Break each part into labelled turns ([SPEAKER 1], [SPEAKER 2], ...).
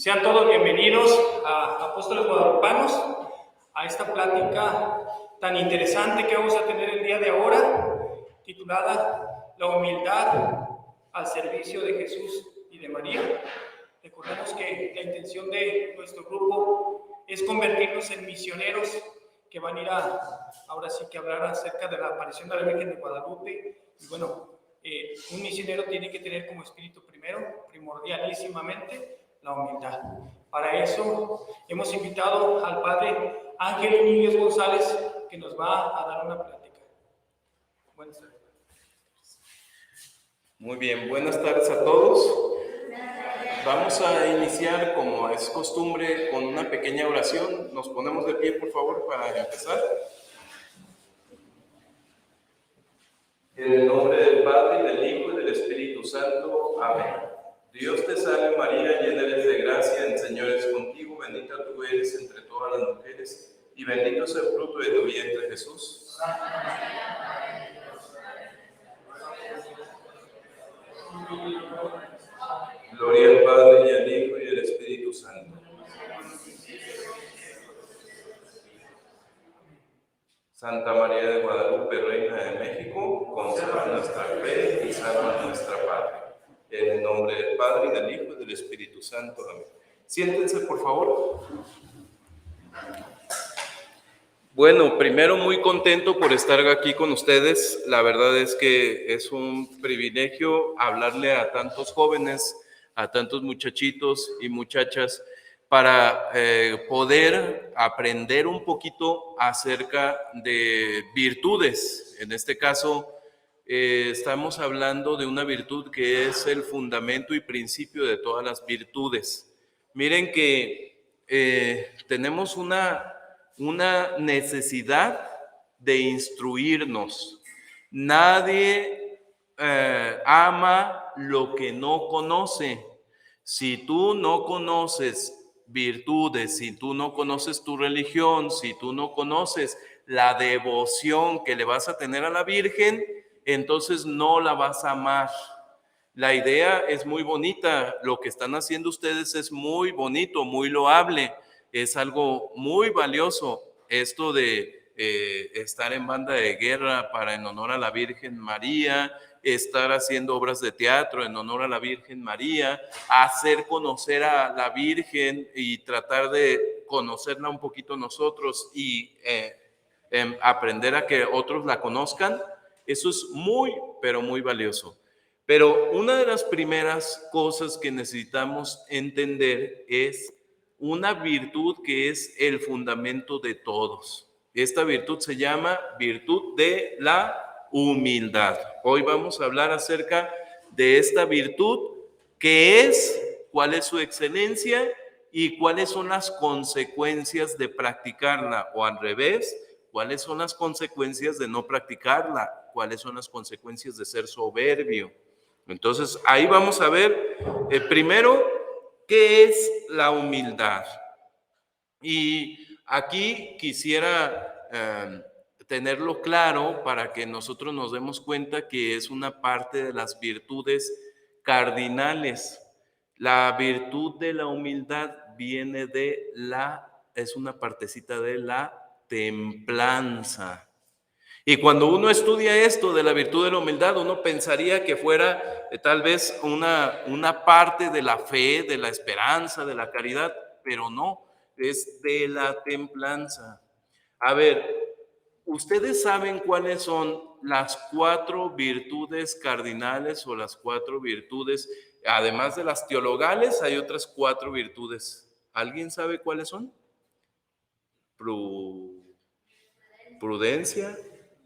[SPEAKER 1] Sean todos bienvenidos a Apóstoles Guadalupanos, a esta plática tan interesante que vamos a tener el día de ahora, titulada La humildad al servicio de Jesús y de María. Recordemos que la intención de nuestro grupo es convertirnos en misioneros que van a ir ahora sí que hablar acerca de la aparición de la Virgen de Guadalupe. Y bueno, un misionero tiene que tener como espíritu primordialísimamente, la humildad. Para eso hemos invitado al padre Ángel Núñez González, que nos va a dar una plática. Buenas tardes.
[SPEAKER 2] Muy bien, buenas tardes a todos. Vamos a iniciar, como es costumbre, con una pequeña oración. Nos ponemos de pie, por favor, para empezar. En el nombre del Padre, y del Hijo, y del Espíritu Santo. Amén. Dios te salve María, llena eres de gracia, el Señor es contigo, bendita tú eres entre todas las mujeres, y bendito es el fruto de tu vientre, Jesús. Gloria al Padre, y al Hijo, y al Espíritu Santo. Santa María de Guadalupe, Reina de México, conserva nuestra fe y salva nuestra patria. En el nombre del Padre, y del Hijo, y del Espíritu Santo. Amén. Siéntense, por favor. Bueno, primero muy contento por estar aquí con ustedes. La verdad es que es un privilegio hablarle a tantos jóvenes, a tantos muchachitos y muchachas, para poder aprender un poquito acerca de virtudes. En este caso, estamos hablando de una virtud que es el fundamento y principio de todas las virtudes. Miren que tenemos una necesidad de instruirnos. Nadie ama lo que no conoce. Si tú no conoces virtudes, si tú no conoces tu religión, si tú no conoces la devoción que le vas a tener a la Virgen, entonces no la vas a amar. La idea es muy bonita, lo que están haciendo ustedes es muy bonito, muy loable, es algo muy valioso, esto de estar en banda de guerra en honor a la Virgen María, estar haciendo obras de teatro en honor a la Virgen María, hacer conocer a la Virgen y tratar de conocerla un poquito nosotros y aprender a que otros la conozcan. Eso es muy, pero muy valioso. Pero una de las primeras cosas que necesitamos entender es una virtud que es el fundamento de todos. Esta virtud se llama virtud de la humildad. Hoy vamos a hablar acerca de esta virtud, qué es, cuál es su excelencia y cuáles son las consecuencias de practicarla, o al revés, cuáles son las consecuencias de no practicarla, cuáles son las consecuencias de ser soberbio. Entonces, ahí vamos a ver primero qué es la humildad. Y aquí quisiera tenerlo claro para que nosotros nos demos cuenta que es una parte de las virtudes cardinales. La virtud de la humildad viene es una partecita de la templanza. Y cuando uno estudia esto de la virtud de la humildad, uno pensaría que fuera tal vez una parte de la fe, de la esperanza, de la caridad, pero no, es de la templanza. A ver, ¿ustedes saben cuáles son las 4 virtudes cardinales o las 4 virtudes? Además de las teologales, hay otras 4 virtudes. ¿Alguien sabe cuáles son? Prudencia.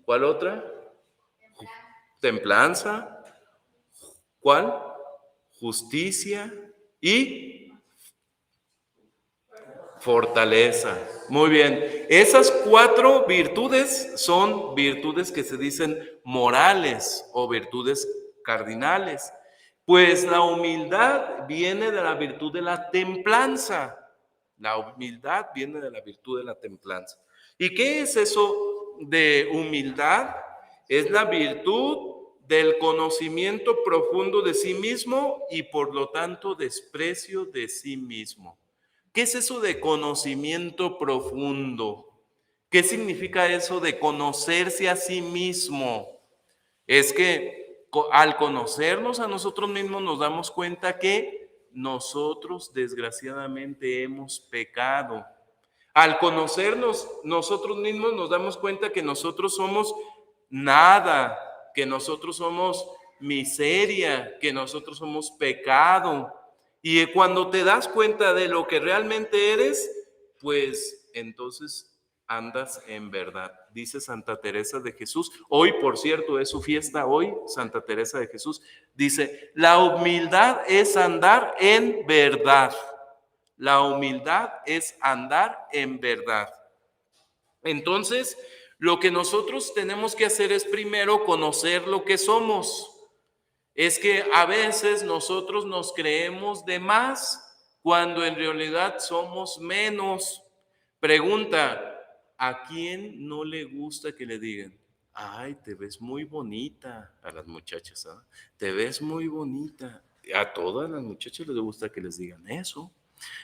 [SPEAKER 2] ¿Cuál otra? Templanza. ¿Cuál? Justicia y fortaleza. Muy bien. Esas 4 virtudes son virtudes que se dicen morales o virtudes cardinales. Pues la humildad viene de la virtud de la templanza. La humildad viene de la virtud de la templanza. ¿Y qué es eso de humildad? Es la virtud del conocimiento profundo de sí mismo y por lo tanto desprecio de sí mismo. ¿Qué es eso de conocimiento profundo? ¿Qué significa eso de conocerse a sí mismo? Es que al conocernos a nosotros mismos nos damos cuenta que nosotros desgraciadamente hemos pecado. Al conocernos nosotros mismos nos damos cuenta que nosotros somos nada, que nosotros somos miseria, que nosotros somos pecado. Y cuando te das cuenta de lo que realmente eres, pues entonces andas en verdad. Dice Santa Teresa de Jesús. Hoy, por cierto, es su fiesta hoy, Santa Teresa de Jesús. Dice, la humildad es andar en verdad. La humildad es andar en verdad. Entonces, lo que nosotros tenemos que hacer es primero conocer lo que somos. Es que a veces nosotros nos creemos de más cuando en realidad somos menos. Pregunta, ¿a quién no le gusta que le digan? Ay, te ves muy bonita. A las muchachas, ¿ah? Te ves muy bonita. A todas las muchachas les gusta que les digan eso.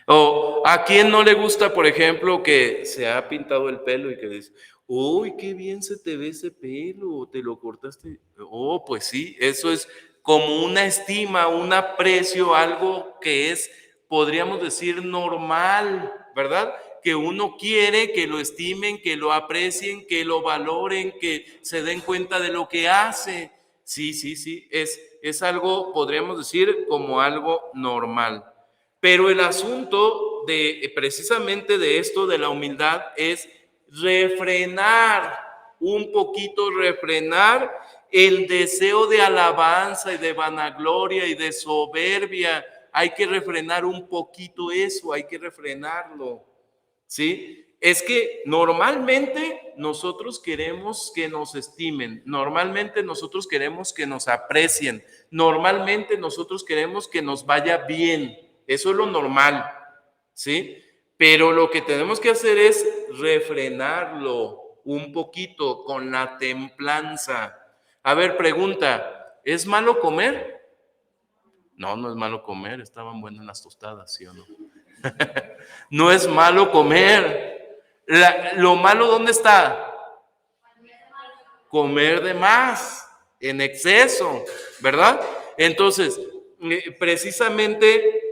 [SPEAKER 2] O a quién no le gusta, por ejemplo, que se ha pintado el pelo y que dice, uy, qué bien se te ve ese pelo, te lo cortaste. Oh, pues sí, eso es como una estima, un aprecio, algo que es, podríamos decir, normal, ¿verdad? Que uno quiere que lo estimen, que lo aprecien, que lo valoren, que se den cuenta de lo que hace. Sí, sí, sí, es algo, podríamos decir, como algo normal. Pero el asunto de precisamente de esto de la humildad es refrenar un poquito, refrenar el deseo de alabanza y de vanagloria y de soberbia. Hay que refrenar un poquito eso, hay que refrenarlo, ¿sí? Es que normalmente nosotros queremos que nos estimen, normalmente nosotros queremos que nos aprecien, normalmente nosotros queremos que nos vaya bien. Eso es lo normal, ¿sí? Pero lo que tenemos que hacer es refrenarlo un poquito con la templanza. A ver, pregunta, ¿es malo comer? No, no es malo comer, estaban buenas las tostadas, ¿sí o no? No es malo comer. Lo malo, ¿dónde está? Comer de más, en exceso, ¿verdad? Entonces, precisamente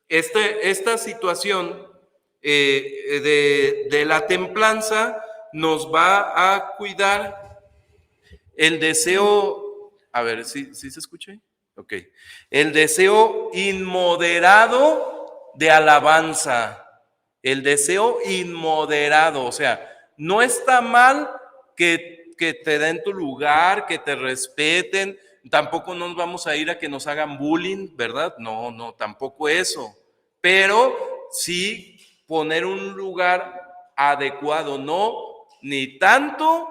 [SPEAKER 2] esta situación de la templanza nos va a cuidar el deseo, a ver, ¿sí se escucha? Ok. El deseo inmoderado de alabanza. El deseo inmoderado, o sea, no está mal que te den tu lugar, que te respeten, tampoco nos vamos a ir a que nos hagan bullying, ¿verdad? No, no, tampoco eso. Pero sí poner un lugar adecuado, no ni tanto,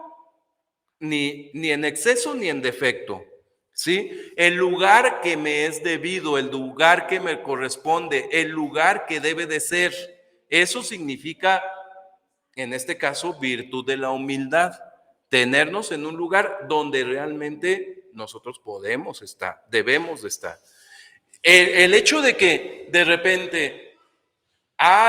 [SPEAKER 2] ni en exceso, ni en defecto. ¿Sí? El lugar que me es debido, el lugar que me corresponde, el lugar que debe de ser. Eso significa, en este caso, virtud de la humildad. Tenernos en un lugar donde realmente nosotros podemos estar, debemos de estar. El hecho de que de repente,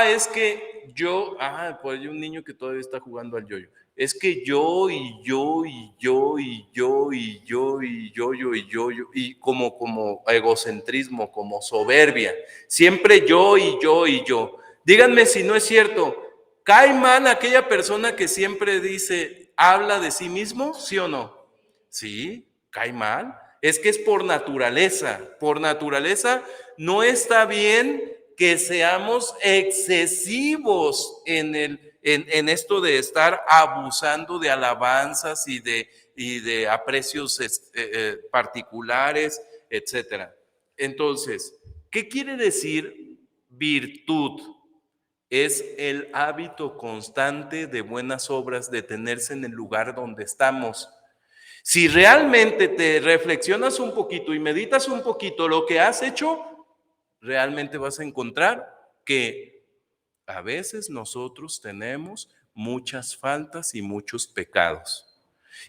[SPEAKER 2] es que yo, pues hay un niño que todavía está jugando al yoyo. Es que yo y yo y yo y yo y yo y yo y como egocentrismo, como soberbia. Siempre yo y yo y yo. Díganme si no es cierto. ¿Cae mal aquella persona que siempre dice, habla de sí mismo? ¿Sí o no? Sí, cae mal. Es que es por naturaleza. Por naturaleza no está bien que seamos excesivos en esto de estar abusando de alabanzas y de aprecios particulares, etcétera. Entonces, ¿qué quiere decir virtud? Es el hábito constante de buenas obras, de tenerse en el lugar donde estamos. Si realmente te reflexionas un poquito y meditas un poquito lo que has hecho, realmente vas a encontrar que a veces nosotros tenemos muchas faltas y muchos pecados.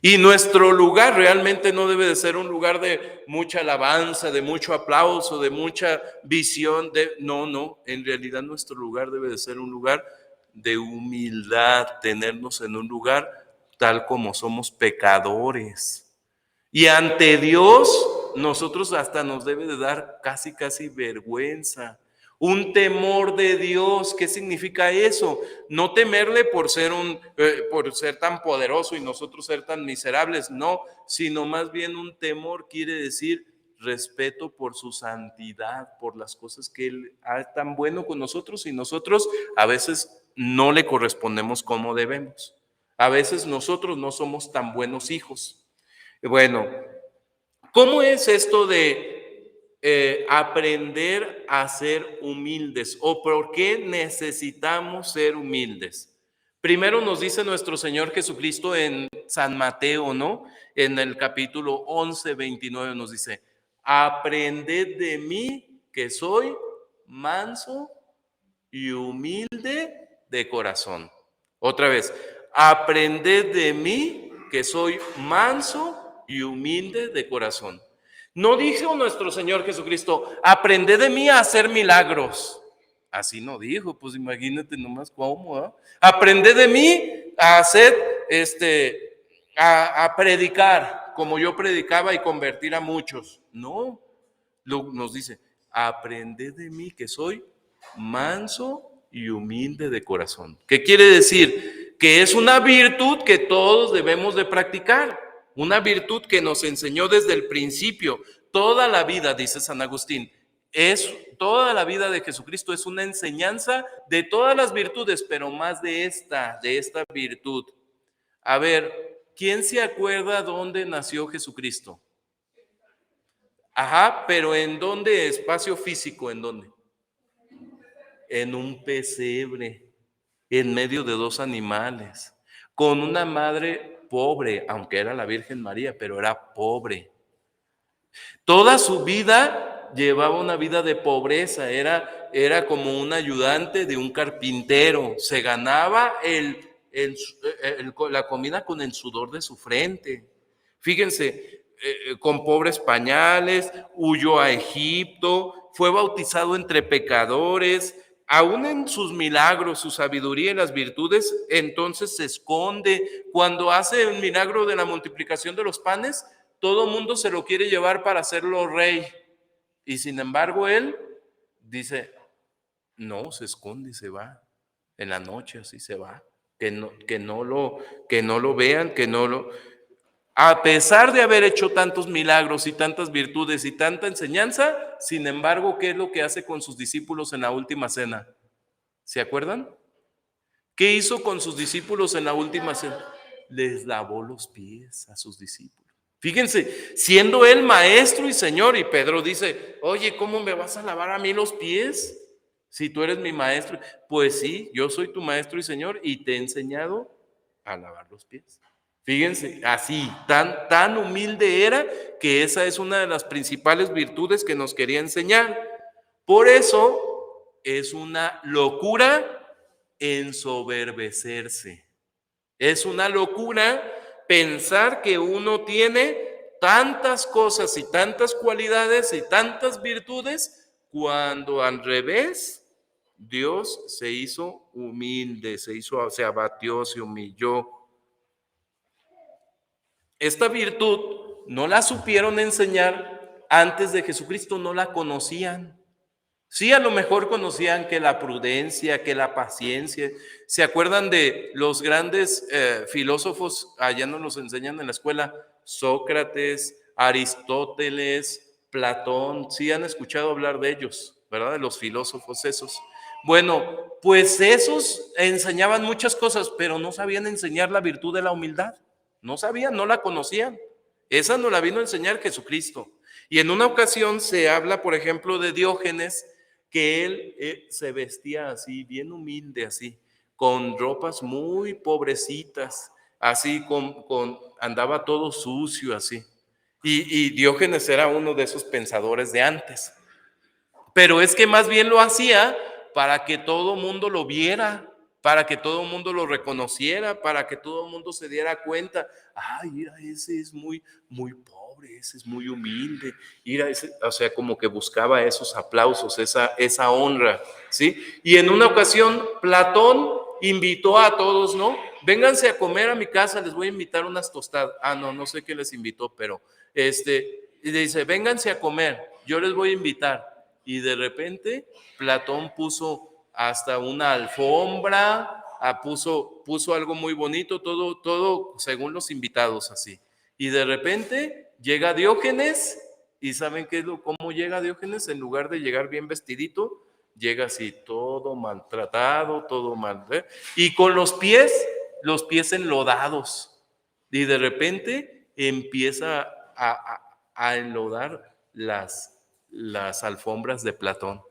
[SPEAKER 2] Y nuestro lugar realmente no debe de ser un lugar de mucha alabanza, de mucho aplauso, de mucha visión. No, en realidad nuestro lugar debe de ser un lugar de humildad, tenernos en un lugar tal como somos pecadores. Y ante Dios, nosotros hasta nos debe de dar casi vergüenza. Un temor de Dios. ¿Qué significa eso? No temerle por por ser tan poderoso y nosotros ser tan miserables, no, sino más bien un temor quiere decir respeto por su santidad, por las cosas que Él hace tan bueno con nosotros y nosotros a veces no le correspondemos como debemos. A veces nosotros no somos tan buenos hijos. Bueno, ¿cómo es esto de aprender a ser humildes? ¿O por qué necesitamos ser humildes? Primero nos dice nuestro Señor Jesucristo en San Mateo, ¿no? En el capítulo 11, 29 nos dice, aprended de mí que soy manso y humilde de corazón. Otra vez, aprended de mí que soy manso y humilde de corazón. No dijo nuestro Señor Jesucristo, aprended de mí a hacer milagros. Así no dijo, pues imagínate nomás cómo, ¿eh? Aprended de mí a hacer, a predicar, como yo predicaba y convertir a muchos. No, nos dice, aprended de mí que soy manso y humilde de corazón. ¿Qué quiere decir? Que es una virtud que todos debemos de practicar, una virtud que nos enseñó desde el principio. Toda la vida, dice San Agustín, toda la vida de Jesucristo es una enseñanza de todas las virtudes, pero más de esta virtud. A ver, ¿quién se acuerda dónde nació Jesucristo? Ajá, pero ¿en dónde? Espacio físico, ¿en dónde? En un pesebre, en medio de dos animales, con una madre pobre, aunque era la Virgen María, pero era pobre. Toda su vida llevaba una vida de pobreza, era como un ayudante de un carpintero, se ganaba la comida con el sudor de su frente. Fíjense, con pobres pañales, huyó a Egipto, fue bautizado entre pecadores, aún en sus milagros, su sabiduría y las virtudes, entonces se esconde. Cuando hace el milagro de la multiplicación de los panes, todo mundo se lo quiere llevar para hacerlo rey. Y sin embargo, él dice, no, se esconde y se va. En la noche así se va. Que no lo vean, A pesar de haber hecho tantos milagros y tantas virtudes y tanta enseñanza, sin embargo, ¿qué es lo que hace con sus discípulos en la última cena? ¿Se acuerdan? ¿Qué hizo con sus discípulos en la última cena? Les lavó los pies a sus discípulos. Fíjense, siendo él maestro y señor, y Pedro dice, oye, ¿cómo me vas a lavar a mí los pies? Si tú eres mi maestro. Pues sí, yo soy tu maestro y señor y te he enseñado a lavar los pies. Fíjense, así, tan humilde era que esa es una de las principales virtudes que nos quería enseñar. Por eso es una locura ensoberbecerse. Es una locura pensar que uno tiene tantas cosas y tantas cualidades y tantas virtudes cuando al revés Dios se hizo humilde, se abatió, se humilló. Esta virtud no la supieron enseñar antes de Jesucristo, no la conocían. Sí, a lo mejor conocían que la prudencia, que la paciencia. ¿Se acuerdan de los grandes filósofos? Allá nos los enseñan en la escuela. Sócrates, Aristóteles, Platón. Sí han escuchado hablar de ellos, ¿verdad? De los filósofos esos. Bueno, pues esos enseñaban muchas cosas, pero no sabían enseñar la virtud de la humildad. No sabían, no la conocían. Esa nos la vino a enseñar Jesucristo. Y en una ocasión se habla, por ejemplo, de Diógenes, que él se vestía así, bien humilde, así, con ropas muy pobrecitas, así, andaba todo sucio, así. Y Diógenes era uno de esos pensadores de antes. Pero es que más bien lo hacía para que todo mundo lo viera. para que todo el mundo lo reconociera, para que todo el mundo se diera cuenta. Ay, mira, ese es muy, muy pobre, ese es muy humilde. Mira, ese, o sea, como que buscaba esos aplausos, esa honra, ¿sí? Y en una ocasión, Platón invitó a todos, ¿no? Vénganse a comer a mi casa, les voy a invitar unas tostadas. Ah, no, no sé qué les invitó, pero y dice, vénganse a comer, yo les voy a invitar. Y de repente, Platón puso hasta una alfombra, puso algo muy bonito, todo según los invitados así. Y de repente llega Diógenes, y ¿saben cómo llega Diógenes? En lugar de llegar bien vestidito, llega así todo maltratado, todo mal, ¿eh? Y con los pies enlodados. Y de repente empieza a enlodar las alfombras de Platón.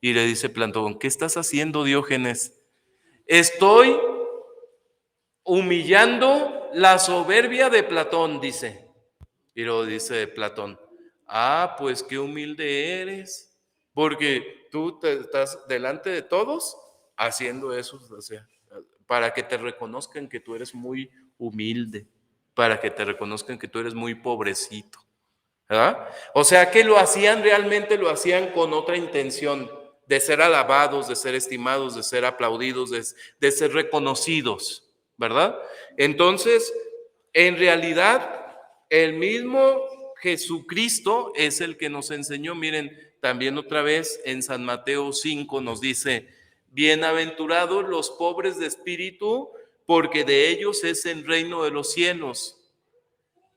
[SPEAKER 2] Y le dice Platón, ¿qué estás haciendo, Diógenes? Estoy humillando la soberbia de Platón, dice. Y luego dice Platón, ah, pues qué humilde eres, porque tú estás delante de todos haciendo eso, o sea, para que te reconozcan que tú eres muy humilde, para que te reconozcan que tú eres muy pobrecito. ¿Verdad? O sea que realmente lo hacían con otra intención, de ser alabados, de ser estimados, de ser aplaudidos, de ser reconocidos, ¿verdad? Entonces, en realidad, el mismo Jesucristo es el que nos enseñó. Miren, también otra vez en San Mateo 5 nos dice, bienaventurados los pobres de espíritu, porque de ellos es el reino de los cielos.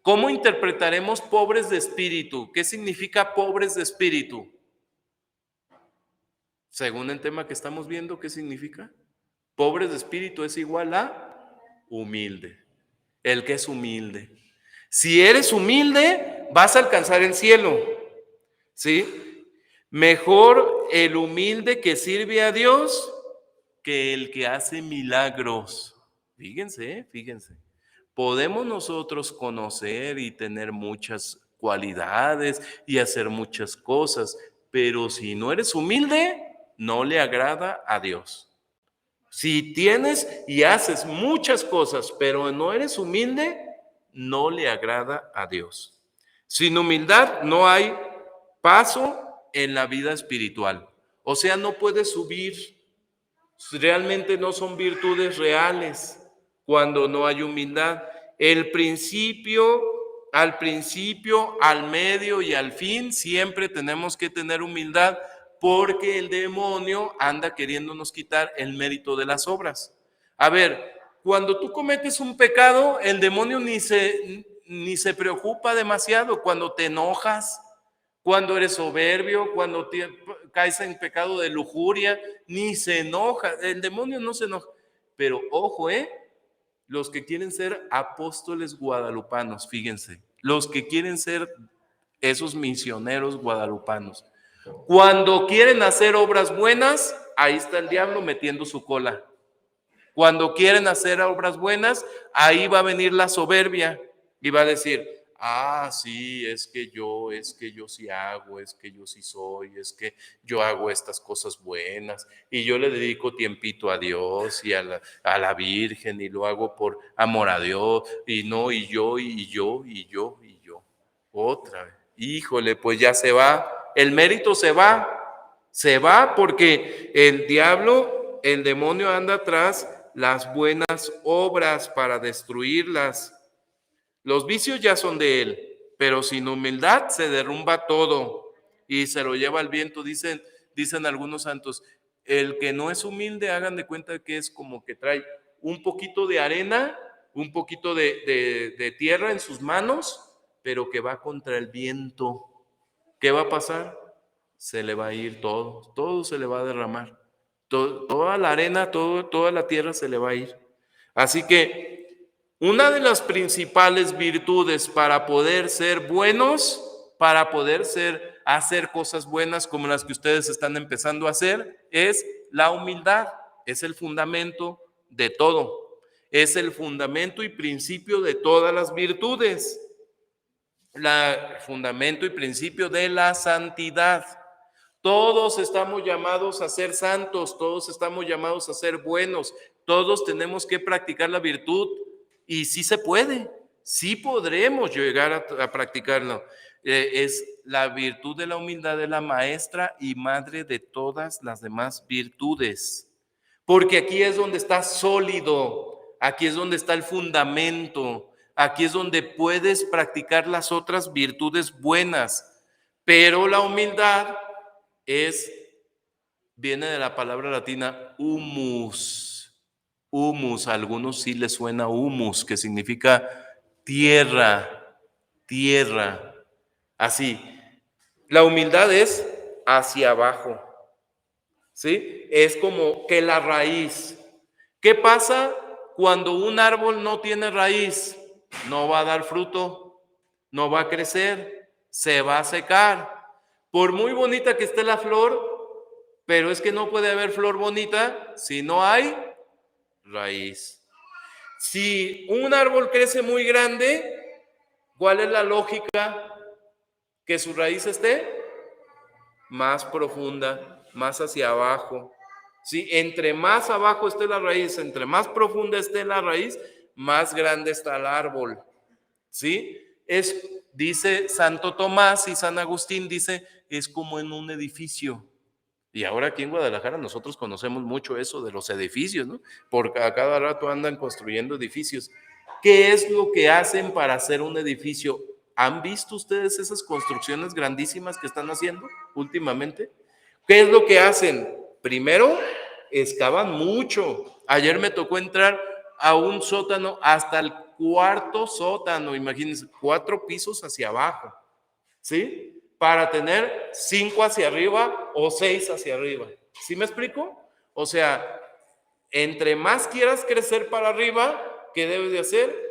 [SPEAKER 2] ¿Cómo interpretaremos pobres de espíritu? ¿Qué significa pobres de espíritu? Según el tema que estamos viendo, ¿qué significa? Pobres de espíritu es igual a humilde. El que es humilde. Si eres humilde, vas a alcanzar el cielo. ¿Sí? Mejor el humilde que sirve a Dios que el que hace milagros. Fíjense, fíjense. Podemos nosotros conocer y tener muchas cualidades y hacer muchas cosas, pero si no eres humilde, no le agrada a Dios. Si tienes y haces muchas cosas, pero no eres humilde, no le agrada a Dios. Sin humildad no hay paso en la vida espiritual. O sea, no puedes subir. Realmente no son virtudes reales cuando no hay humildad. Al principio, al medio y al fin, siempre tenemos que tener humildad porque el demonio anda queriéndonos quitar el mérito de las obras. A ver, cuando tú cometes un pecado, el demonio ni se preocupa demasiado. Cuando te enojas, cuando eres soberbio, cuando caes en pecado de lujuria, ni se enoja. El demonio no se enoja. Pero ojo, los que quieren ser apóstoles guadalupanos, fíjense, los que quieren ser esos misioneros guadalupanos, cuando quieren hacer obras buenas, ahí está el diablo metiendo su cola. Cuando quieren hacer obras buenas, ahí va a venir la soberbia y va a decir, ah, sí, es que yo sí hago, es que yo sí soy, es que yo hago estas cosas buenas y yo le dedico tiempito a Dios y a la Virgen y lo hago por amor a Dios y no, y yo. Otra vez, híjole, pues ya se va, el mérito se va porque el demonio anda atrás las buenas obras para destruirlas. Los vicios ya son de él, pero sin humildad se derrumba todo y se lo lleva al viento. Dicen algunos santos, el que no es humilde, hagan de cuenta que es como que trae un poquito de arena, un poquito de tierra en sus manos, pero que va contra el viento. ¿Qué va a pasar? Se le va a ir todo se le va a derramar. Toda la arena, toda la tierra se le va a ir. Así que una de las principales virtudes para poder ser buenos, para poder hacer cosas buenas como las que ustedes están empezando a hacer, es la humildad. Es el fundamento de todo. Es el fundamento y principio de todas las virtudes. Fundamento y principio de la santidad. Todos estamos llamados a ser santos, todos estamos llamados a ser buenos, todos tenemos que practicar la virtud y sí se puede, sí podremos llegar a practicarlo. Es la virtud de la humildad, de la maestra y madre de todas las demás virtudes. Porque aquí es donde está sólido, aquí es donde está el fundamento, aquí es donde puedes practicar las otras virtudes buenas. Pero la humildad viene de la palabra latina humus. Humus, a algunos sí les suena humus, que significa tierra, tierra. Así, la humildad es hacia abajo. ¿Sí? Es como que la raíz. ¿Qué pasa cuando un árbol no tiene raíz? No va a dar fruto, no va a crecer, se va a secar. Por muy bonita que esté la flor, pero es que no puede haber flor bonita si no hay raíz. Si un árbol crece muy grande, ¿cuál es la lógica? Que su raíz esté más profunda, más hacia abajo. ¿Sí? Entre más abajo esté la raíz, entre más profunda esté la raíz, más grande está el árbol. ¿Sí? Dice Santo Tomás y San Agustín, dice, es como en un edificio. Y ahora aquí en Guadalajara nosotros conocemos mucho eso de los edificios, ¿no? Porque a cada rato andan construyendo edificios. ¿Qué es lo que hacen para hacer un edificio? ¿Han visto ustedes esas construcciones grandísimas que están haciendo últimamente? ¿Qué es lo que hacen? Primero, excavan mucho. Ayer me tocó entrar a un sótano hasta el cuarto sótano, imagínense, 4 pisos hacia abajo, ¿sí? Para tener 5 hacia arriba o 6 hacia arriba. ¿Sí me explico? O sea, entre más quieras crecer para arriba, ¿qué debes de hacer?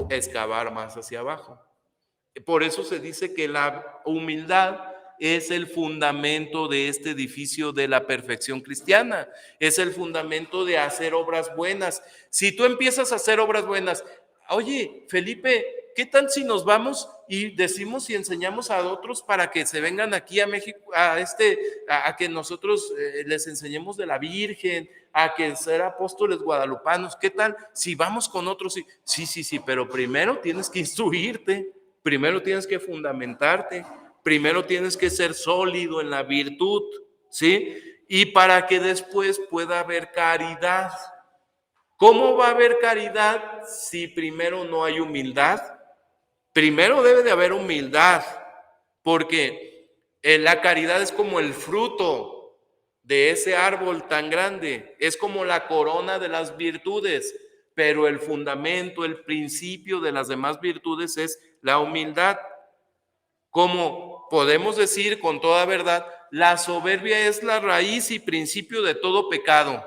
[SPEAKER 2] Excavar más hacia abajo. Por eso se dice que la humildad es el fundamento de este edificio de la perfección cristiana, es el fundamento de hacer obras buenas. Si tú empiezas a hacer obras buenas, oye, Felipe, ¿qué tal si nos vamos y decimos y enseñamos a otros para que se vengan aquí a México, a que nosotros les enseñemos de la Virgen, a que ser apóstoles guadalupanos? ¿Qué tal si vamos con otros? Sí, pero primero tienes que instruirte. Primero tienes que fundamentarte, primero tienes que ser sólido en la virtud, ¿sí? Y para que después pueda haber caridad. ¿Cómo va a haber caridad si primero no hay humildad? Primero debe de haber humildad, porque la caridad es como el fruto de ese árbol tan grande, es como la corona de las virtudes, pero el fundamento, el principio de las demás virtudes es la humildad. Como podemos decir con toda verdad, la soberbia es la raíz y principio de todo pecado.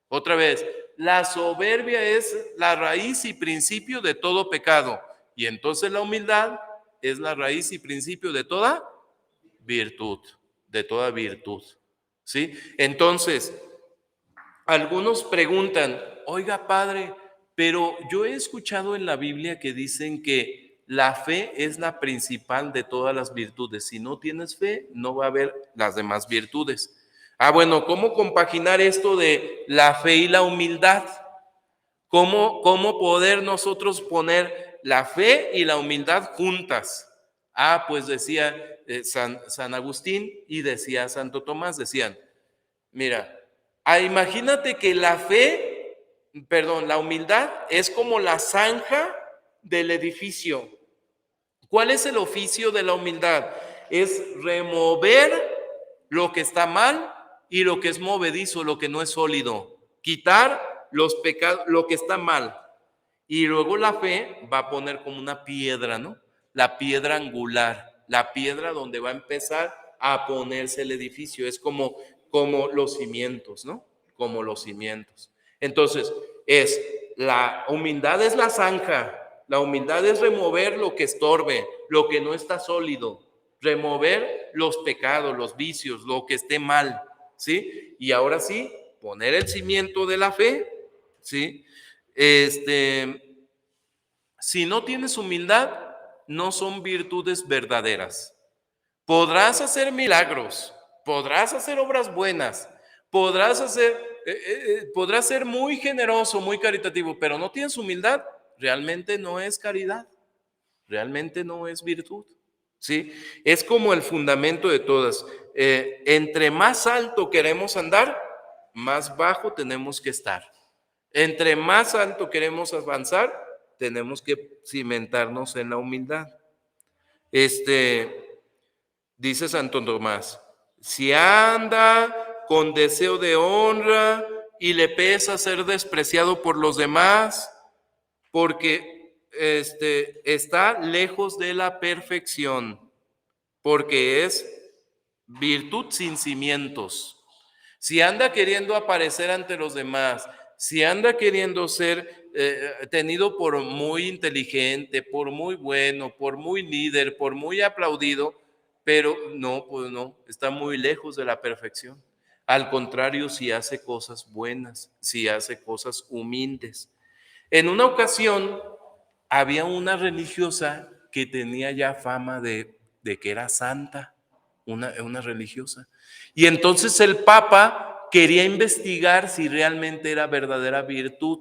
[SPEAKER 2] Otra vez, la soberbia es la raíz y principio de todo pecado. Y entonces la humildad es la raíz y principio de toda virtud, de toda virtud. ¿Sí? Entonces, algunos preguntan, oiga, padre, pero yo he escuchado en la Biblia que dicen que la fe es la principal de todas las virtudes. Si no tienes fe, no va a haber las demás virtudes. Bueno, ¿cómo compaginar esto de la fe y la humildad? ¿Cómo poder nosotros poner la fe y la humildad juntas? Pues decía San Agustín y decía Santo Tomás, decían, mira, imagínate que la humildad es como la zanja del edificio. ¿Cuál es el oficio de la humildad? Es remover lo que está mal y lo que es movedizo, lo que no es sólido. Quitar los pecados, lo que está mal. Y luego la fe va a poner como una piedra, ¿no? La piedra angular, la piedra donde va a empezar a ponerse el edificio. Es como los cimientos, ¿no? Como los cimientos. Entonces, la humildad es la zanja. La humildad es remover lo que estorbe, lo que no está sólido, remover los pecados, los vicios, lo que esté mal, ¿sí? Y ahora sí, poner el cimiento de la fe, ¿sí? Si no tienes humildad, no son virtudes verdaderas. Podrás hacer milagros, podrás hacer obras buenas, podrás hacer podrás ser muy generoso, muy caritativo, pero no tienes humildad, realmente no es caridad, realmente no es virtud. ¿Sí? Es como el fundamento de todas. Entre más alto queremos andar, más bajo tenemos que estar. Entre más alto queremos avanzar, tenemos que cimentarnos en la humildad. Dice Santo Tomás, si anda con deseo de honra y le pesa ser despreciado por los demás, porque está lejos de la perfección, porque es virtud sin cimientos. Si anda queriendo aparecer ante los demás, si anda queriendo ser tenido por muy inteligente, por muy bueno, por muy líder, por muy aplaudido, pero no, pues no, está muy lejos de la perfección. Al contrario, si hace cosas buenas, si hace cosas humildes. En una ocasión había una religiosa que tenía ya fama de que era santa, una religiosa. Y entonces el Papa quería investigar si realmente era verdadera virtud.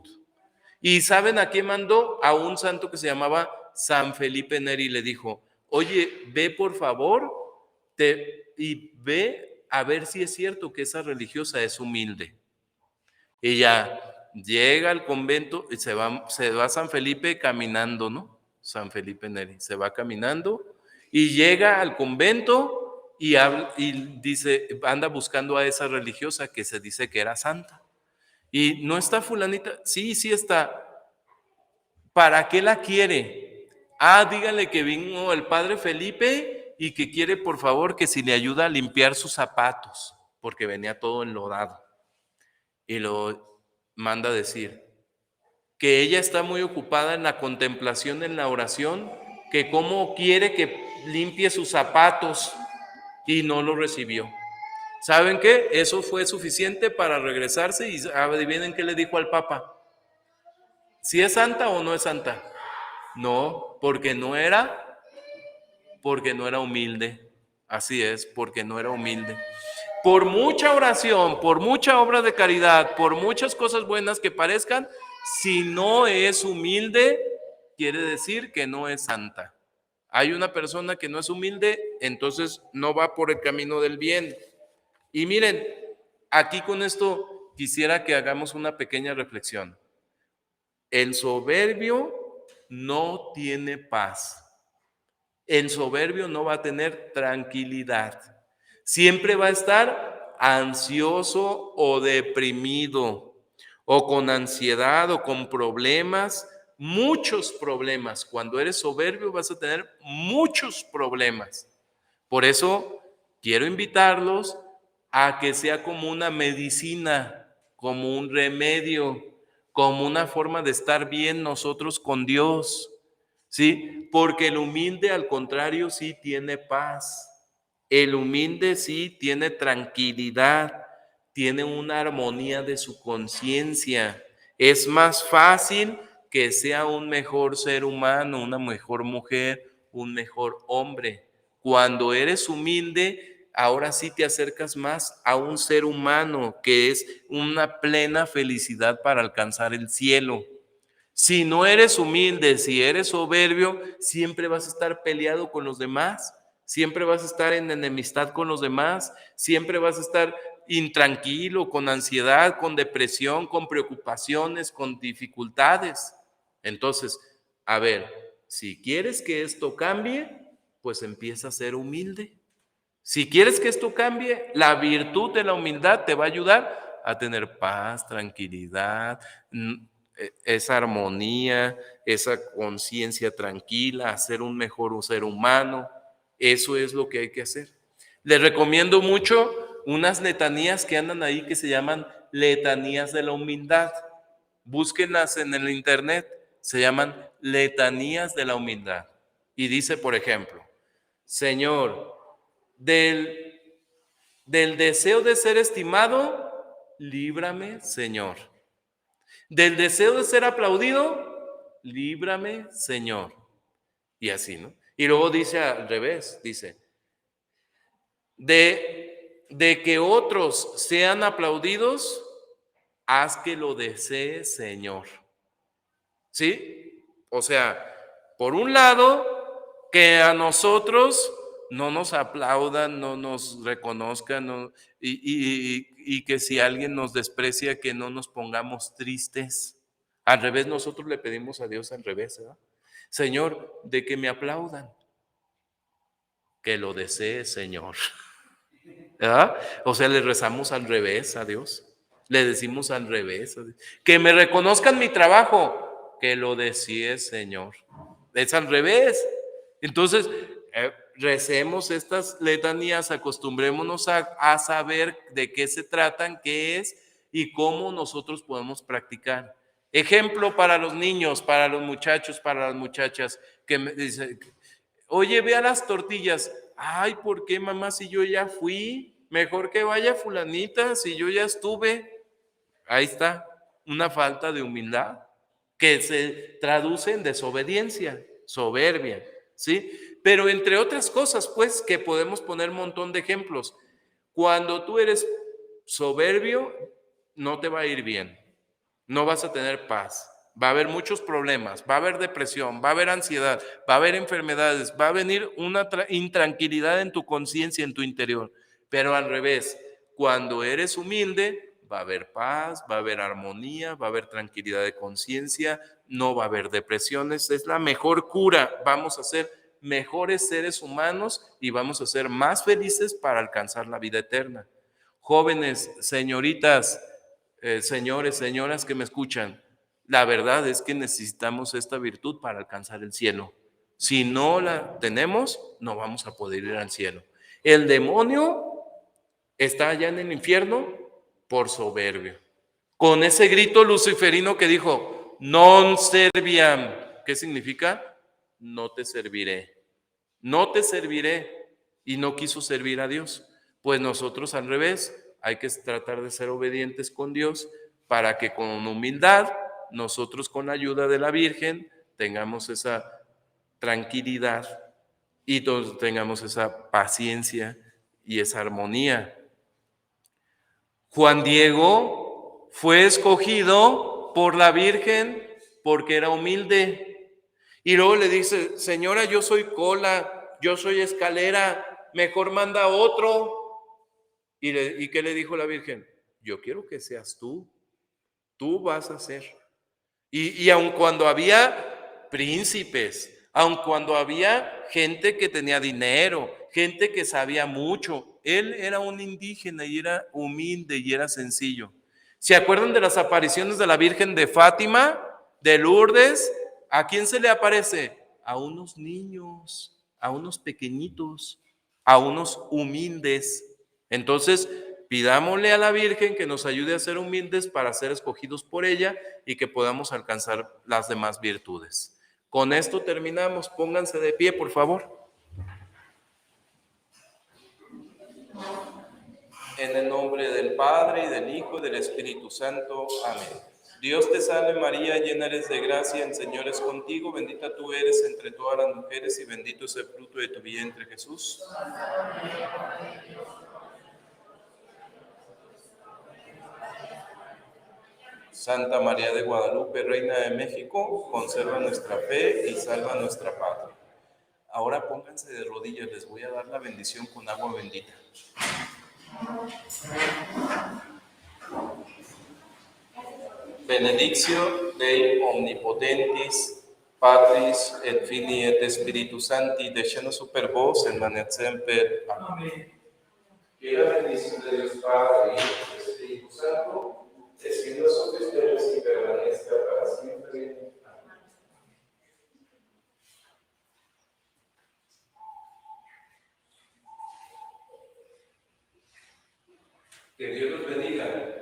[SPEAKER 2] ¿Y saben a quién mandó? A un santo que se llamaba San Felipe Neri. Le dijo, oye, ve por favor y ve a ver si es cierto que esa religiosa es humilde. Ella llega al convento y se va a San Felipe caminando, ¿no? San Felipe Neri, se va caminando y llega al convento y dice, anda buscando a esa religiosa que se dice que era santa. Y no está fulanita, sí, sí está. ¿Para qué la quiere? Díganle que vino el padre Felipe y que quiere por favor que si le ayuda a limpiar sus zapatos, porque venía todo enlodado. Y lo manda a decir que ella está muy ocupada en la contemplación, en la oración, que cómo quiere que limpie sus zapatos y no lo recibió. ¿Saben qué? Eso fue suficiente para regresarse y adivinen qué le dijo al Papa. ¿Si es santa o no es santa? No, porque no era humilde. Así es, porque no era humilde. Por mucha oración, por mucha obra de caridad, por muchas cosas buenas que parezcan, si no es humilde, quiere decir que no es santa. Hay una persona que no es humilde, entonces no va por el camino del bien. Y miren, aquí con esto quisiera que hagamos una pequeña reflexión. El soberbio no tiene paz. El soberbio no va a tener tranquilidad. Siempre va a estar ansioso o deprimido, o con ansiedad o con problemas, muchos problemas. Cuando eres soberbio vas a tener muchos problemas. Por eso quiero invitarlos a que sea como una medicina, como un remedio, como una forma de estar bien nosotros con Dios. ¿Sí? Porque el humilde, al contrario, sí tiene paz. El humilde sí tiene tranquilidad, tiene una armonía de su conciencia. Es más fácil que sea un mejor ser humano, una mejor mujer, un mejor hombre. Cuando eres humilde, ahora sí te acercas más a un ser humano, que es una plena felicidad para alcanzar el cielo. Si no eres humilde, si eres soberbio, siempre vas a estar peleado con los demás, siempre vas a estar en enemistad con los demás, siempre vas a estar intranquilo, con ansiedad, con depresión, con preocupaciones, con dificultades. Entonces, a ver, si quieres que esto cambie, pues empieza a ser humilde. Si quieres que esto cambie, la virtud de la humildad te va a ayudar a tener paz, tranquilidad, esa armonía, esa conciencia tranquila, a ser un mejor ser humano. Eso es lo que hay que hacer. Les recomiendo mucho unas letanías que andan ahí que se llaman letanías de la humildad. Búsquenlas en el internet, se llaman letanías de la humildad. Y dice, por ejemplo, Señor, del deseo de ser estimado, líbrame, Señor. Del deseo de ser aplaudido, líbrame, Señor. Y así, ¿no? Y luego dice al revés, dice, de que otros sean aplaudidos, haz que lo desee, Señor. ¿Sí? O sea, por un lado, que a nosotros no nos aplaudan, no nos reconozcan, y que si alguien nos desprecia, que no nos pongamos tristes. Al revés, nosotros le pedimos a Dios al revés, ¿verdad? Señor, de que me aplaudan, que lo desee, Señor. ¿Verdad? O sea, le rezamos al revés a Dios. Le decimos al revés. Que me reconozcan mi trabajo, que lo desee, Señor. Es al revés. Entonces, recemos estas letanías, acostumbrémonos a saber de qué se tratan, qué es y cómo nosotros podemos practicar. Ejemplo para los niños, para los muchachos, para las muchachas, que me dicen, oye, ve a las tortillas. Ay, ¿por qué, mamá, si yo ya fui? Mejor que vaya fulanita, si yo ya estuve. Ahí está, una falta de humildad que se traduce en desobediencia, soberbia, ¿sí? Pero entre otras cosas, pues, que podemos poner un montón de ejemplos. Cuando tú eres soberbio, no te va a ir bien, no vas a tener paz. Va a haber muchos problemas, va a haber depresión, va a haber ansiedad, va a haber enfermedades, va a venir una intranquilidad en tu conciencia, en tu interior. Pero al revés, cuando eres humilde, va a haber paz, va a haber armonía, va a haber tranquilidad de conciencia, no va a haber depresiones. Es la mejor cura. Vamos a ser mejores seres humanos y vamos a ser más felices para alcanzar la vida eterna. Jóvenes, señoritas, señores, señoras que me escuchan, la verdad es que necesitamos esta virtud para alcanzar el cielo. Si no la tenemos, no vamos a poder ir al cielo. El demonio está allá en el infierno por soberbio. Con ese grito luciferino que dijo, non serviam, ¿qué significa? No te serviré. No te serviré. Y no quiso servir a Dios. Pues nosotros al revés, hay que tratar de ser obedientes con Dios para que con humildad, nosotros con la ayuda de la Virgen, tengamos esa tranquilidad y todos tengamos esa paciencia y esa armonía. Juan Diego fue escogido por la Virgen porque era humilde. Y luego le dice, señora, yo soy cola, yo soy escalera, mejor manda otro. ¿Y qué le dijo la Virgen? Yo quiero que seas tú vas a ser. Y aun cuando había príncipes, aun cuando había gente que tenía dinero, gente que sabía mucho, él era un indígena y era humilde y era sencillo. ¿Se acuerdan de las apariciones de la Virgen de Fátima, de Lourdes? ¿A quién se le aparece? A unos niños, a unos pequeñitos, a unos humildes. Entonces, pidámosle a la Virgen que nos ayude a ser humildes para ser escogidos por ella y que podamos alcanzar las demás virtudes. Con esto terminamos. Pónganse de pie, por favor. En el nombre del Padre, y del Hijo, y del Espíritu Santo. Amén. Dios te salve María, llena eres de gracia, el Señor es contigo, bendita tú eres entre todas las mujeres y bendito es el fruto de tu vientre, Jesús. Santa María de Guadalupe, Reina de México, conserva nuestra fe y salva nuestra patria. Ahora pónganse de rodillas, les voy a dar la bendición con agua bendita. Benedictio Dei omnipotentis, Patris et Filii et Spiritus Sancti, descendat super vos et manet semper. Amén. Que la bendición de Dios Padre y del Espíritu Santo descienda sobre ustedes y permanezca para siempre. Amén. Que Dios los bendiga.